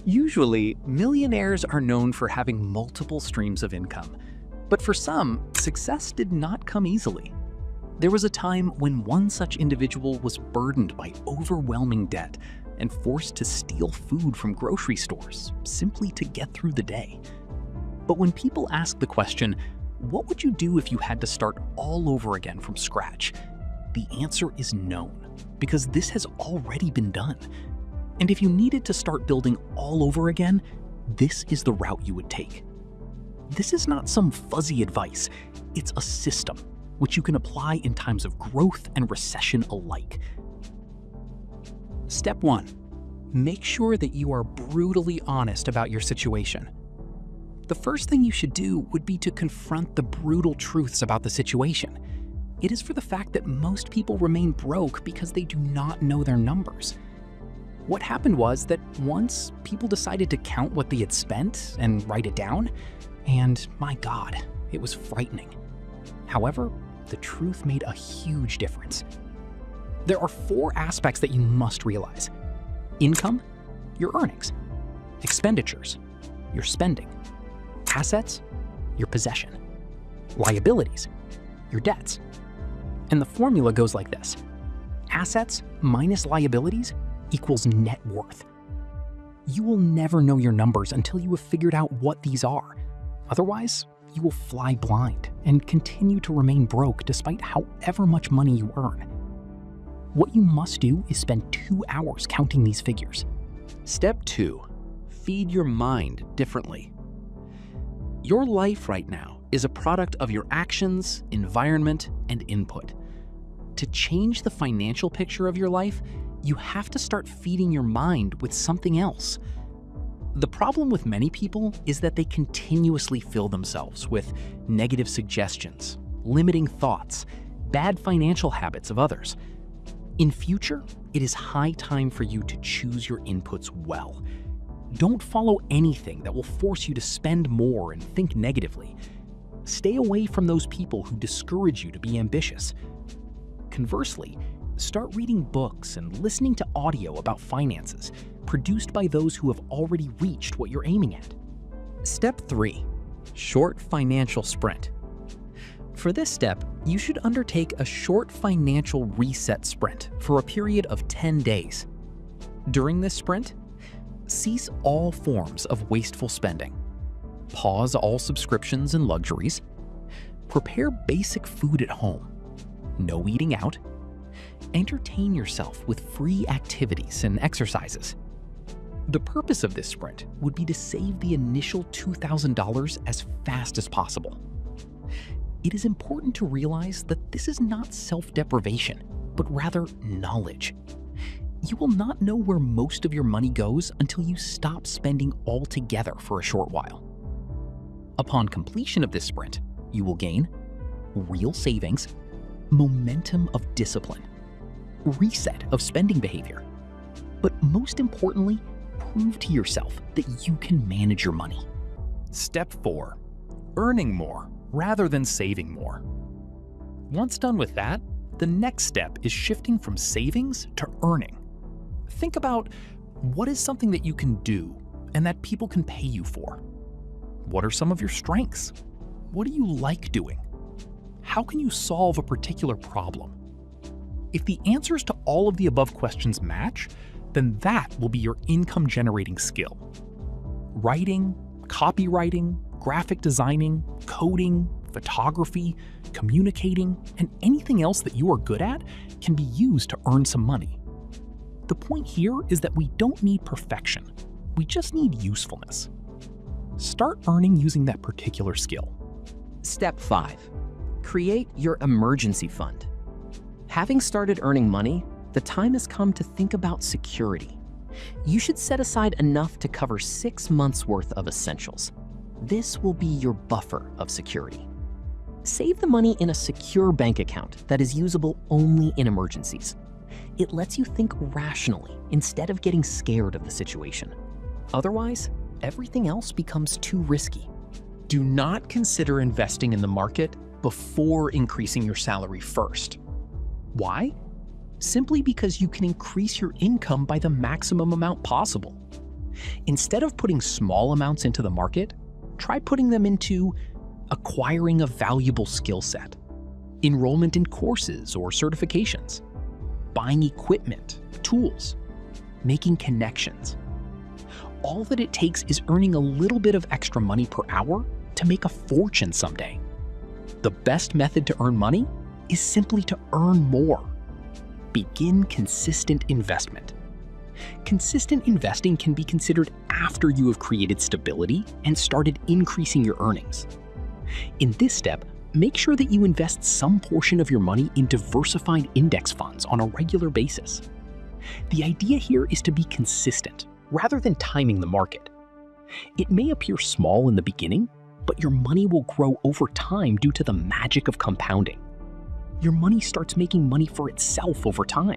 Usually, millionaires are known for having multiple streams of income. But for some, success did not come easily. There was a time when one such individual was burdened by overwhelming debt and forced to steal food from grocery stores simply to get through the day. But when people ask the question, what would you do if you had to start all over again from scratch? The answer is known, because this has already been done. And if you needed to start building all over again, this is the route you would take. This is not some fuzzy advice, it's a system which you can apply in times of growth and recession alike. Step 1. Make sure that you are brutally honest about your situation. The first thing you should do would be to confront the brutal truths about the situation. It is for the fact that most people remain broke because they do not know their numbers. What happened was that once people decided to count what they had spent and write it down, and my God, it was frightening. However, the truth made a huge difference. There are 4 aspects that you must realize: income, your earnings; expenditures, your spending; assets, your possession; liabilities, your debts. And the formula goes like this: assets minus liabilities equals net worth. You will never know your numbers until you have figured out what these are. Otherwise, you will fly blind and continue to remain broke despite however much money you earn. What you must do is spend 2 hours counting these figures. Step 2. Feed your mind differently. Your life right now is a product of your actions, environment, and input. To change the financial picture of your life, you have to start feeding your mind with something else. The problem with many people is that they continuously fill themselves with negative suggestions, limiting thoughts, bad financial habits of others. In future, it is high time for you to choose your inputs well. Don't follow anything that will force you to spend more and think negatively. Stay away from those people who discourage you to be ambitious. Conversely, start reading books and listening to audio about finances produced by those who have already reached what you're aiming at. Step 3. Short financial sprint. For this step, you should undertake a short financial reset sprint for a period of 10 days. During this sprint, cease all forms of wasteful spending. Pause all subscriptions and luxuries. Prepare basic food at home. No eating out. Entertain yourself with free activities and exercises. The purpose of this sprint would be to save the initial $2,000 as fast as possible. It is important to realize that this is not self-deprivation, but rather knowledge. You will not know where most of your money goes until you stop spending altogether for a short while. Upon completion of this sprint, you will gain real savings, momentum of discipline, reset of spending behavior, but most importantly, prove to yourself that you can manage your money. Step 4. Earning more rather than saving more. Once done with that, the next step is shifting from savings to earning. Think about what is something that you can do and that people can pay you for. What are some of your strengths? What do you like doing? How can you solve a particular problem? If the answers to all of the above questions match, then that will be your income-generating skill. Writing, copywriting, graphic designing, coding, photography, communicating, and anything else that you are good at can be used to earn some money. The point here is that we don't need perfection. We just need usefulness. Start earning using that particular skill. Step 5. Create your emergency fund. Having started earning money, the time has come to think about security. You should set aside enough to cover 6 months' worth of essentials. This will be your buffer of security. Save the money in a secure bank account that is usable only in emergencies. It lets you think rationally instead of getting scared of the situation. Otherwise, everything else becomes too risky. Do not consider investing in the market before increasing your salary first. Why? Simply because you can increase your income by the maximum amount possible. Instead of putting small amounts into the market, try putting them into acquiring a valuable skill set, enrollment in courses or certifications, buying equipment, tools, making connections. All that it takes is earning a little bit of extra money per hour to make a fortune someday. The best method to earn money is simply to earn more. Begin consistent investment. Consistent investing can be considered after you have created stability and started increasing your earnings. In this step, make sure that you invest some portion of your money in diversified index funds on a regular basis. The idea here is to be consistent rather than timing the market. It may appear small in the beginning, but your money will grow over time due to the magic of compounding. Your money starts making money for itself over time.